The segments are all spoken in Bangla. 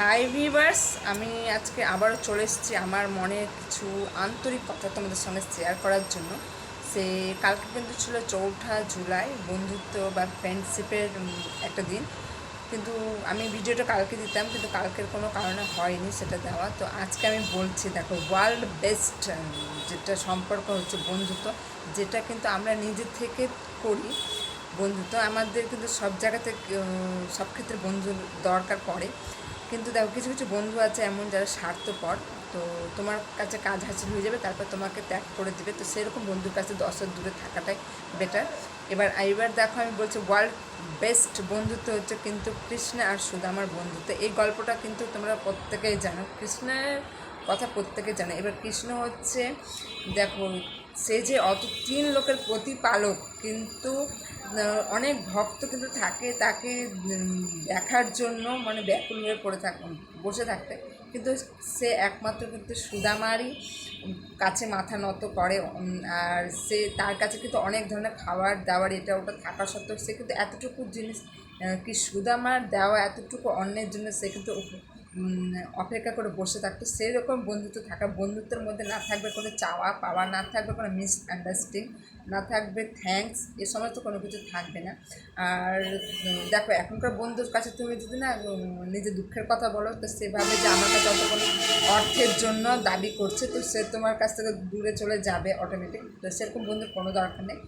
হাই ভিউয়ার্স, আমি আজকে আবারও চলে এসেছি আমার মনের কিছু আন্তরিক কথা তোমাদের সঙ্গে শেয়ার করার জন্য। কালকে কিন্তু ছিল 4 জুলাই, বন্ধুত্ব বা ফ্রেন্ডশিপের একটা দিন। কিন্তু আমি ভিডিওটা কালকে দিতাম, কিন্তু কালকের কোনো কারণে হয়নি সেটা দেওয়া। তো আজকে আমি বলছি, দেখো, ওয়ার্ল্ড বেস্ট যেটা সম্পর্ক হচ্ছে বন্ধুত্ব, যেটা কিন্তু আমরা নিজে থেকে করি। বন্ধুত্ব আমাদের কিন্তু সব জায়গাতে সব ক্ষেত্রে বন্ধু দরকার পড়ে। কিন্তু দেখো, কিছু কিছু বন্ধু আছে এমন যারা স্বার্থপর। তো তোমার কাছে কাজ হাসিল হয়ে যাবে, তারপর তোমাকে ত্যাগ করে দেবে। তো সেরকম বন্ধুর কাছে 10 হাত দূরে থাকাটাই বেটার। এবার দেখো, আমি বলছি ওয়ার্ল্ড বেস্ট বন্ধুত্ব হচ্ছে কিন্তু কৃষ্ণ আর সুদামার বন্ধুত্ব। এই গল্পটা কিন্তু তোমরা প্রত্যেকেই জানো, কৃষ্ণের কথা প্রত্যেকে জানে। এবার কৃষ্ণ হচ্ছে, দেখো, সে যে অত 3 লোকের প্রতিপালক, কিন্তু অনেক ভক্ত কিন্তু থাকে তাকে দেখার জন্য, মানে ব্যাকুল হয়ে বসে থাকতে। কিন্তু সে একমাত্র কিন্তু সুদামারই কাছে মাথা নত করে। আর তার কাছে কিন্তু অনেক ধরনের খাবার দাবার এটা ওটা থাকা সত্ত্বেও সে কিন্তু এতটুকু জিনিস, কি সুদামার দেওয়া এতটুকু অন্যের জন্য সে কিন্তু অপেক্ষা করে বসে থাকতো। সেরকম বন্ধুত্ব থাকা, বন্ধুত্বের মধ্যে না থাকবে কোনো চাওয়া পাওয়া, না থাকবে কোনো মিসআন্ডারস্ট্যান্ডিং, না থাকবে থ্যাঙ্কস, এ সমস্ত কোনো কিছু থাকবে না। আর দেখো, এখনকার বন্ধুর কাছে তুমি যদি না নিজের দুঃখের কথা বলো, তো সেভাবে যে আমার কাছে অত কোনো অর্থের জন্য দাবি করছে, তো সে তোমার কাছ থেকে দূরে চলে যাবে অটোমেটিক। তো সেরকম বন্ধুর কোনো দরকার নেই।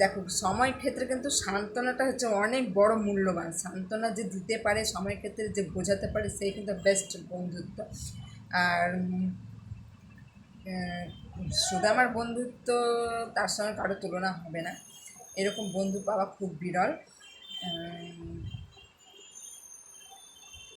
দেখো, সময় ক্ষেত্রে কিন্তু সান্ত্বনাটা হচ্ছে অনেক বড় মূল্যবান। সান্ত্বনা যে দিতে পারে, সময় ক্ষেত্রে যে বোঝাতে পারে, সেই কিন্তু বেস্ট বন্ধুত্ব। আর সুদামার বন্ধুত্ব তার সঙ্গে কারো তুলনা হবে না। এরকম বন্ধু পাওয়া খুব বিরল।